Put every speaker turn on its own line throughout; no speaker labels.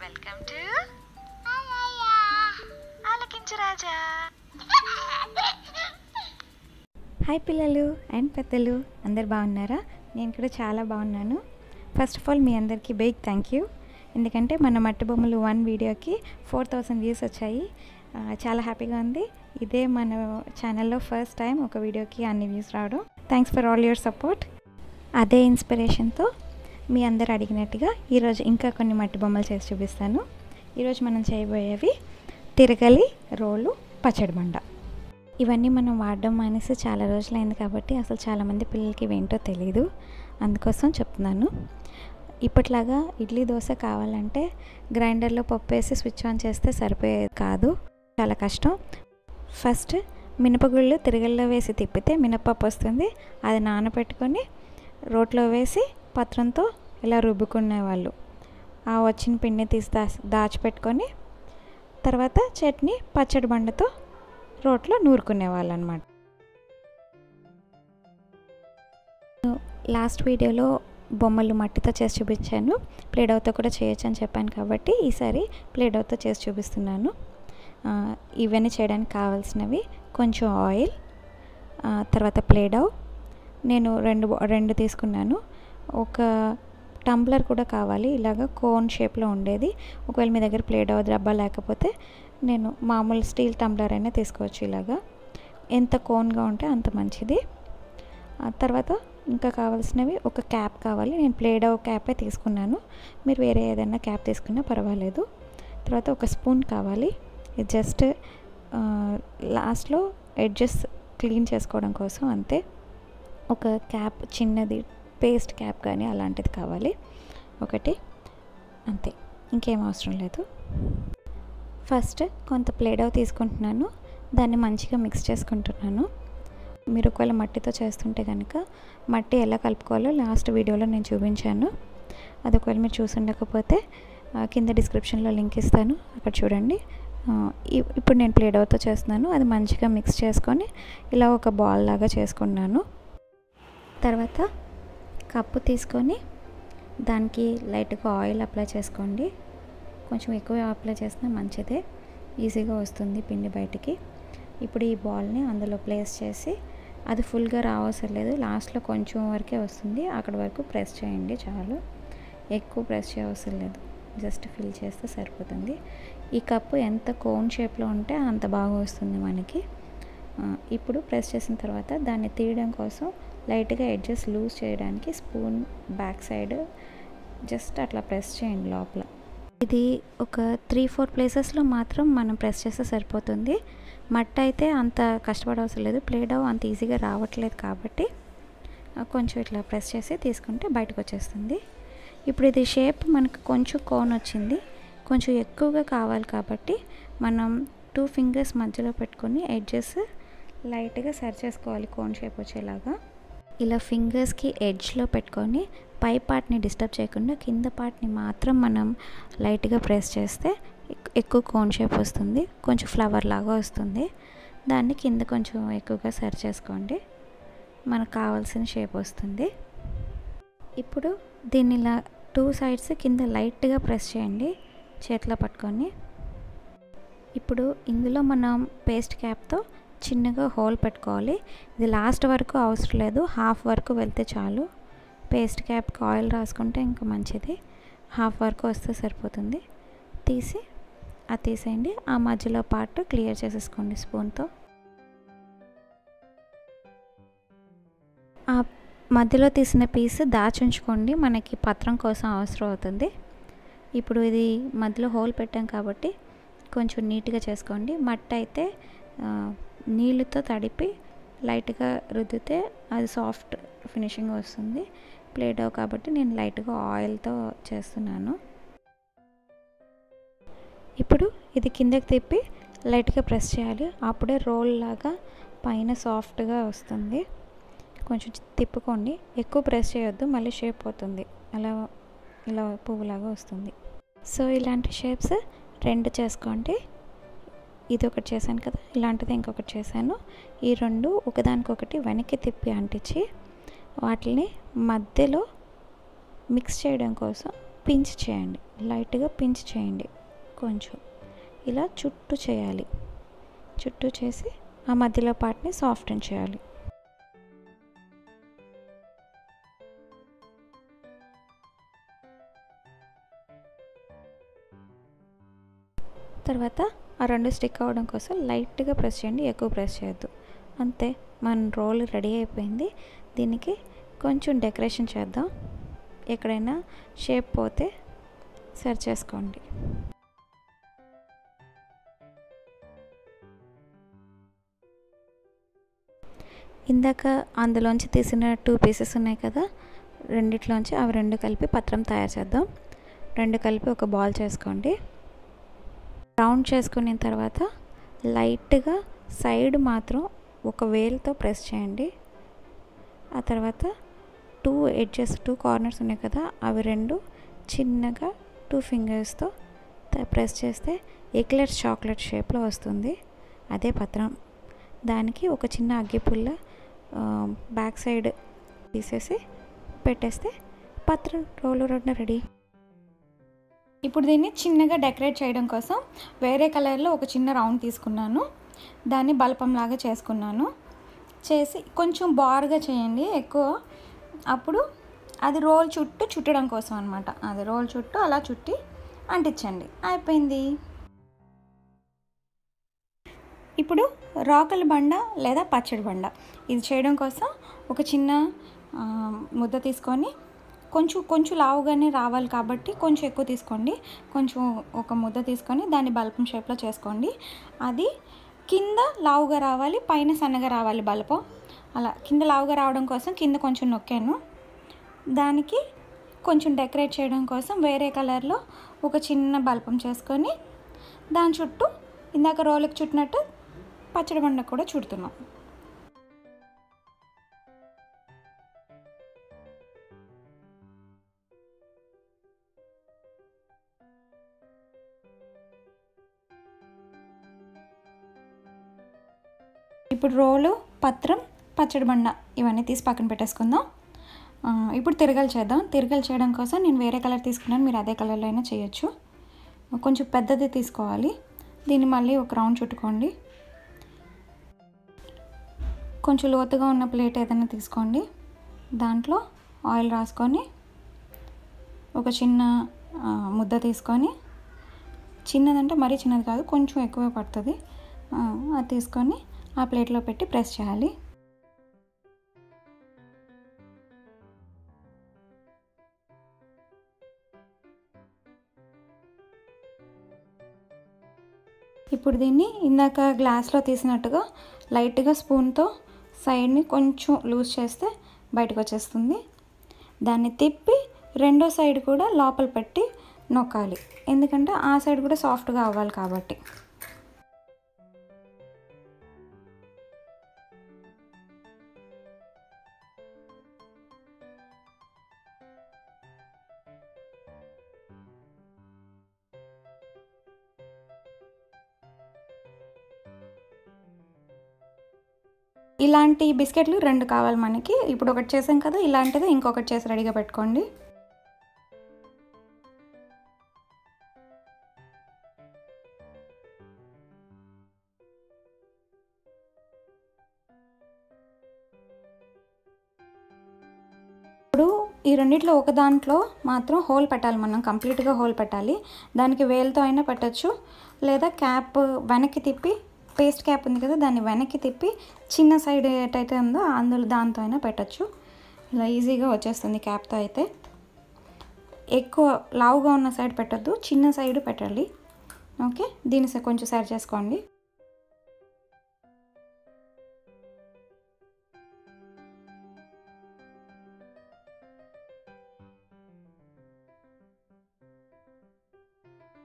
Welcome to ఆలకించు రాజా.
Hi పిల్లలు and పెద్దలు, అందరు బాగున్నారా? నేను కూడా చాలా బాగున్నాను. ఫస్ట్ ఆఫ్ ఆల్ మీ అందరికీ బిగ్ థ్యాంక్ యూ. ఎందుకంటే మన మట్టి బొమ్మలు 1 వీడియోకి 4000 వ్యూస్ వచ్చాయి. చాలా హ్యాపీగా ఉంది. ఇదే మన ఛానల్లో ఫస్ట్ టైం ఒక వీడియోకి అన్ని వ్యూస్ రావడం. Thanks for all your support. అదే ఇన్స్పిరేషన్తో మీ అందరు అడిగినట్టుగా ఈరోజు ఇంకా కొన్ని మట్టి బొమ్మలు చేసి చూపిస్తాను. ఈరోజు మనం చేయబోయేవి తిరగలి, రోలు, పచ్చడి బండ. ఇవన్నీ మనం వాడడం మానేసి చాలా రోజులైంది కాబట్టి అసలు చాలామంది పిల్లలకి ఇవేంటో తెలీదు, అందుకోసం చెప్తున్నాను. ఇప్పట్లాగా ఇడ్లీ దోశ కావాలంటే గ్రైండర్లో పప్పు వేసి స్విచ్ ఆన్ చేస్తే సరిపోయేది కాదు, చాలా కష్టం. ఫస్ట్ మినపగుళ్ళు తిరగల్లో వేసి తిప్పితే మినపప్పు వస్తుంది. అది నానబెట్టుకొని రోట్లో వేసి పత్రంతో ఇలా రుబ్బుకునేవాళ్ళు. ఆ వచ్చిన పిండిని తీసి దాచిపెట్టుకొని తర్వాత చట్నీ పచ్చడి బండతో రోట్లో నూరుకునేవాళ్ళు అనమాట. లాస్ట్ వీడియోలో బొమ్మలు మట్టితో చేసి చూపించాను, ప్లేడౌతో కూడా చేయొచ్చు అని చెప్పాను కాబట్టి ఈసారి ప్లేడౌతో చేసి చూపిస్తున్నాను. ఇవన్నీ చేయడానికి కావాల్సినవి కొంచెం ఆయిల్, తర్వాత ప్లేడౌ నేను రెండు తీసుకున్నాను. ఒక టంబ్లర్ కూడా కావాలి, ఇలాగ కోన్ షేప్లో ఉండేది. ఒకవేళ మీ దగ్గర ప్లేడౌ డబ్బా లేకపోతే నేను మామూలు స్టీల్ టంబ్లర్ అయినా తీసుకోవచ్చు. ఇలాగా ఎంత కోన్గా ఉంటే అంత మంచిది. తర్వాత ఇంకా కావాల్సినవి ఒక క్యాప్ కావాలి. నేను ప్లేడౌ క్యాపే తీసుకున్నాను, మీరు వేరే ఏదైనా క్యాప్ తీసుకున్నా పర్వాలేదు. తర్వాత ఒక స్పూన్ కావాలి, ఇది జస్ట్ లాస్ట్లో ఎడ్జెస్ క్లీన్ చేసుకోవడం కోసం అంతే. ఒక క్యాప్ చిన్నది పేస్ట్ క్యాప్ కానీ అలాంటిది కావాలి ఒకటి, అంతే, ఇంకేం అవసరం లేదు. ఫస్ట్ కొంత ప్లేడౌ తీసుకుంటున్నాను, దాన్ని మంచిగా మిక్స్ చేసుకుంటున్నాను. మీరు ఒకవేళ మట్టితో చేస్తుంటే కనుక మట్టి ఎలా కలుపుకోవాలో లాస్ట్ వీడియోలో నేను చూపించాను. అది ఒకవేళ మీరు చూసి ఉండకపోతే కింద డిస్క్రిప్షన్లో లింక్ ఇస్తాను, అక్కడ చూడండి. ఇప్పుడు నేను ప్లేడౌతో చేస్తున్నాను. అది మంచిగా మిక్స్ చేసుకొని ఇలా ఒక బాల్ లాగా చేసుకున్నాను. తర్వాత కప్పు తీసుకొని దానికి లైట్గా ఆయిల్ అప్లై చేసుకోండి. కొంచెం ఎక్కువ అప్లై చేసినా మంచిదే, ఈజీగా వస్తుంది పిండి బయటికి. ఇప్పుడు ఈ బాల్ని అందులో ప్లేస్ చేసి, అది ఫుల్గా రావసరం లేదు, లాస్ట్లో కొంచెం వరకే వస్తుంది, అక్కడ వరకు ప్రెస్ చేయండి చాలు. ఎక్కువ ప్రెస్ చేయవసరం లేదు, జస్ట్ ఫిల్ చేస్తే సరిపోతుంది. ఈ కప్పు ఎంత కోన్ షేప్లో ఉంటే అంత బాగా వస్తుంది మనకి. ఇప్పుడు ప్రెస్ చేసిన తర్వాత దాన్ని తీయడం కోసం లైట్గా ఎడ్జెస్ లూజ్ చేయడానికి స్పూన్ బ్యాక్ సైడ్ జస్ట్ అట్లా ప్రెస్ చేయండి లోపల. ఇది ఒక 3-4 ప్లేసెస్లో మాత్రం మనం ప్రెస్ చేస్తే సరిపోతుంది. మట్టి అయితే అంత కష్టపడవసరం లేదు, ప్లేడౌ అంత ఈజీగా రావట్లేదు కాబట్టి కొంచెం ఇట్లా ప్రెస్ చేసి తీసుకుంటే బయటకు వచ్చేస్తుంది. ఇప్పుడు ఇది షేప్ మనకు కొంచెం కోన్ వచ్చింది, కొంచెం ఎక్కువగా కావాలి కాబట్టి మనం 2 ఫింగర్స్ మధ్యలో పెట్టుకొని ఎడ్జెస్ లైట్గా సరి చేసుకోవాలి కోన్ షేప్ వచ్చేలాగా. ఇలా ఫింగర్స్కి ఎడ్జ్లో పెట్టుకొని పై పార్ట్ని డిస్టర్బ్ చేయకుండా కింద పార్ట్ని మాత్రం మనం లైట్గా ప్రెస్ చేస్తే ఎక్కువ కోన్ షేప్ వస్తుంది, కొంచెం ఫ్లవర్ లాగా వస్తుంది. దాన్ని కింద కొంచెం ఎక్కువగా సరి చేసుకోండి, మనకు కావాల్సిన షేప్ వస్తుంది. ఇప్పుడు దీన్ని ఇలా 2 సైడ్స్ కింద లైట్గా ప్రెస్ చేయండి చేతిలో పట్టుకొని. ఇప్పుడు ఇందులో మనం పేస్ట్ క్యాప్తో చిన్నగా హోల్ పెట్టుకోవాలి. ఇది లాస్ట్ వరకు అవసరం లేదు, హాఫ్ వరకు వెళ్తే చాలు. పేస్ట్ క్యాప్కి ఆయిల్ రాసుకుంటే ఇంకా మంచిది, హాఫ్ వరకు వస్తే సరిపోతుంది. తీసేయండి. ఆ మధ్యలో పార్ట్ క్లియర్ చేసేసుకోండి స్పూన్తో. ఆ మధ్యలో తీసిన పీస్ దాచుంచుకోండి, మనకి పత్రం కోసం అవసరం అవుతుంది. ఇప్పుడు ఇది మధ్యలో హోల్ పెట్టాం కాబట్టి కొంచెం నీట్గా చేసుకోండి. మట్టి అయితే నీళ్ళతో తడిపి లైట్గా రుద్దితే అది సాఫ్ట్ ఫినిషింగ్ వస్తుంది. ప్లేడౌ కాబట్టి నేను లైట్గా ఆయిల్తో చేస్తున్నాను. ఇప్పుడు ఇది కిందకి తిప్పి లైట్గా ప్రెస్ చేయాలి, అప్పుడే రోల్ లాగా పైన సాఫ్ట్గా వస్తుంది. కొంచెం తిప్పుకోండి, ఎక్కువ ప్రెస్ చేయొద్దు, మళ్ళీ షేప్ పోతుంది, ఇలా పువ్వులాగా వస్తుంది. సో ఇలాంటి షేప్స్ 2 చేసుకోండి. ఇది ఒకటి చేశాను కదా, ఇలాంటిది ఇంకొకటి చేశాను. ఈ 2 ఒకదానికొకటి వెనక్కి తిప్పి అంటించి వాటిని మధ్యలో మిక్స్ చేయడం కోసం పించ్ చేయండి, లైట్గా పించ్ చేయండి. కొంచెం ఇలా చుట్టూ చేయాలి. చుట్టూ చేసి ఆ మధ్యలో పార్ట్ని సాఫ్టెన్ చేయాలి. తర్వాత ఆ రెండు స్టిక్ అవ్వడం కోసం లైట్గా ప్రెస్ చేయండి, ఎక్కువ ప్రెస్ చేయొద్దు. అంతే, మన రోల్ రెడీ అయిపోయింది. దీనికి కొంచెం డెకరేషన్ చేద్దాం. ఎక్కడైనా షేప్ పోతే సరి చేసుకోండి. ఇందాక అందులోంచి తీసిన 2 పీసెస్ ఉన్నాయి కదా, రెండిట్లోంచి అవి 2 కలిపి పత్రం తయారు చేద్దాం. 2 కలిపి ఒక బాల్ చేసుకోండి. రౌండ్ చేసుకున్న తర్వాత లైట్గా సైడ్ మాత్రం ఒక వేలుతో ప్రెస్ చేయండి. ఆ తర్వాత 2 ఎడ్జెస్ 2 కార్నర్స్ ఉన్నాయి కదా, అవి 2 చిన్నగా 2 ఫింగర్స్తో ప్రెస్ చేస్తే ఎక్లెర్స్ చాక్లెట్ షేప్లో వస్తుంది. అదే పత్రం. దానికి ఒక చిన్న అగ్గిపుల్ల బ్యాక్ సైడ్ తీసేసి పెట్టేస్తే పత్రం రోలు రెడీ. ఇప్పుడు దీన్ని చిన్నగా డెకరేట్ చేయడం కోసం వేరే కలర్లో ఒక చిన్న రౌండ్ తీసుకున్నాను. దాన్ని బల్పంలాగా చేసుకున్నాను. చేసి కొంచెం బార్గా చేయండి ఎక్కువ. అప్పుడు అది రోల్ చుట్టూ చుట్టడం కోసం అనమాట. అది రోల్ చుట్టూ అలా చుట్టి అంటించండి, అయిపోయింది. ఇప్పుడు రాకల బండ లేదా పచ్చడి బండ ఇది చేయడం కోసం ఒక చిన్న ముద్ద తీసుకొని కొంచెం లావుగానే రావాలి కాబట్టి కొంచెం ఎక్కువ తీసుకోండి. కొంచెం ఒక ముద్ద తీసుకొని దాన్ని బల్పం షేప్లో చేసుకోండి. అది కింద లావుగా రావాలి, పైన సన్నగా రావాలి బల్పం. అలా కింద లావుగా రావడం కోసం కింద కొంచెం నొక్కాను. దానికి కొంచెం డెకరేట్ చేయడం కోసం వేరే కలర్లో ఒక చిన్న బల్పం చేసుకొని దాని చుట్టూ ఇందాక రోలుకి చుట్టినట్టు పచ్చడి బండ కూడా చుడుతున్నాం. ఇప్పుడు రోలు, పత్రం, పచ్చడి బండ ఇవన్నీ తీసి పక్కన పెట్టేసుకుందాం. ఇప్పుడు తిరగలు చేద్దాం. తిరగలు చేయడం కోసం నేను వేరే కలర్ తీసుకున్నాను, మీరు అదే కలర్లో అయినా చేయొచ్చు. కొంచెం పెద్దది తీసుకోవాలి. దీన్ని మళ్ళీ ఒక రౌండ్ చుట్టుకోండి. కొంచెం లోతుగా ఉన్న ప్లేట్ ఏదైనా తీసుకోండి. దాంట్లో ఆయిల్ రాసుకొని ఒక చిన్న ముద్ద తీసుకొని, చిన్నదంటే మరీ చిన్నది కాదు, కొంచెం ఎక్కువ పడుతుంది, అది తీసుకొని ఆ ప్లేట్లో పెట్టి ప్రెస్ చేయాలి. ఇప్పుడు దీన్ని ఇందాక గ్లాస్లో తీసినట్టుగా లైట్గా స్పూన్తో సైడ్ని కొంచెం లూజ్ చేస్తే బయటకు వచ్చేస్తుంది. దాన్ని తిప్పి రెండో సైడ్ కూడా లోపల పెట్టి నొక్కాలి, ఎందుకంటే ఆ సైడ్ కూడా సాఫ్ట్గా అవ్వాలి కాబట్టి. ఇలాంటి బిస్కెట్లు 2 కావాలి మనకి. ఇప్పుడు ఒకటి చేసాం కదా, ఇలాంటిది ఇంకొకటి చేసి రెడీగా పెట్టుకోండి. ఇప్పుడు ఈ రెండిట్లో ఒక దాంట్లో మాత్రం హోల్ పెట్టాలి, మనం కంప్లీట్గా హోల్ పెట్టాలి. దానికి వేలుతో అయినా పెట్టచ్చు, లేదా క్యాప్ వెనక్కి తిప్పి, పేస్ట్ క్యాప్ ఉంది కదా దాన్ని వెనక్కి తిప్పి చిన్న సైడ్ ఏటైతే ఉందో అందులో దాంతో అయినా పెట్టచ్చు. ఇలా ఈజీగా వచ్చేస్తుంది క్యాప్తో అయితే. ఎక్కువ లావుగా ఉన్న సైడ్ పెట్టద్దు, చిన్న సైడ్ పెట్టాలి. ఓకే, దీన్ని కొంచెం సరి చేసుకోండి.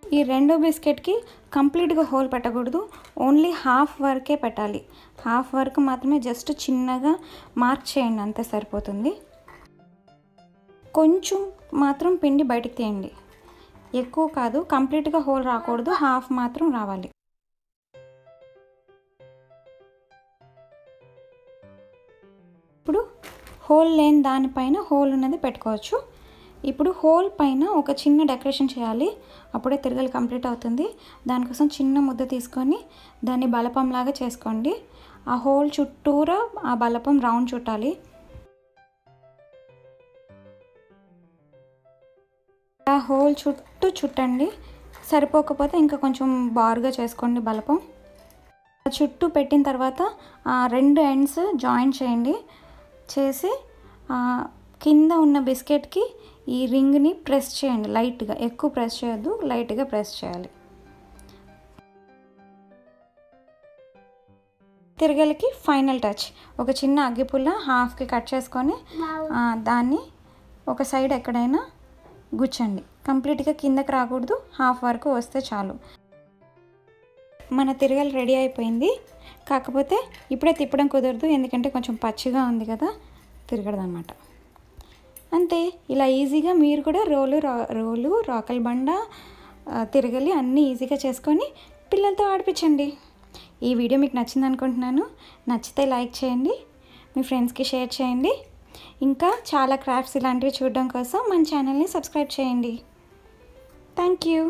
ఈ రెండో బిస్కెట్కి కంప్లీట్గా హోల్ పెట్టకూడదు, ఓన్లీ హాఫ్ వరకే పెట్టాలి. హాఫ్ వరకు మాత్రమే జస్ట్ చిన్నగా మార్క్ చేయండి, అంతే సరిపోతుంది. కొంచెం మాత్రం పిండి బయటికి తీయండి, ఎక్కువ కాదు. కంప్లీట్గా హోల్ రాకూడదు, హాఫ్ మాత్రం రావాలి. ఇప్పుడు హోల్ లేని దానిపైన హోల్ ఉన్నది పెట్టుకోవచ్చు. ఇప్పుడు హోల్ పైన ఒక చిన్న డెకరేషన్ చేయాలి, అప్పుడే తిరగలి కంప్లీట్ అవుతుంది. దానికోసం చిన్న ముద్ద తీసుకొని దాన్ని బలపంలాగా చేసుకోండి. ఆ హోల్ చుట్టూరా ఆ బలపం రౌండ్ చుట్టాలి. ఆ హోల్ చుట్టూ చుట్టండి. సరిపోకపోతే ఇంకా కొంచెం బారుగా చేసుకోండి బలపం. చుట్టూ పెట్టిన తర్వాత ఆ 2 ఎండ్స్ జాయిన్ చేయండి. చేసి కింద ఉన్న బిస్కెట్కి ఈ రింగ్ని ప్రెస్ చేయండి లైట్గా, ఎక్కువ ప్రెస్ చేయొద్దు, లైట్గా ప్రెస్ చేయాలి. తిరగలికి ఫైనల్ టచ్ ఒక చిన్న అగ్గిపుల్ల హాఫ్కి కట్ చేసుకొని దాన్ని ఒక సైడ్ ఎక్కడైనా గుచ్చండి. కంప్లీట్గా కిందకి రాకూడదు, హాఫ్ వరకు వస్తే చాలు. మన తిరగలి రెడీ అయిపోయింది. కాకపోతే ఇప్పుడే తిప్పడం కుదరదు, ఎందుకంటే కొంచెం పచ్చిగా ఉంది కదా, తిరగదు అన్నమాట. అంతే, ఇలా ఈజీగా మీరు కూడా రోలు రాకల్ బండ తిరగలి అన్నీ ఈజీగా చేసుకొని పిల్లలతో ఆడిపించండి. ఈ వీడియో మీకు నచ్చింది అనుకుంటున్నాను. నచ్చితే లైక్ చేయండి, మీ ఫ్రెండ్స్కి షేర్ చేయండి. ఇంకా చాలా క్రాఫ్ట్స్ ఇలాంటివి చూడడం కోసం మన ఛానల్ని సబ్స్క్రైబ్ చేయండి. Thank you.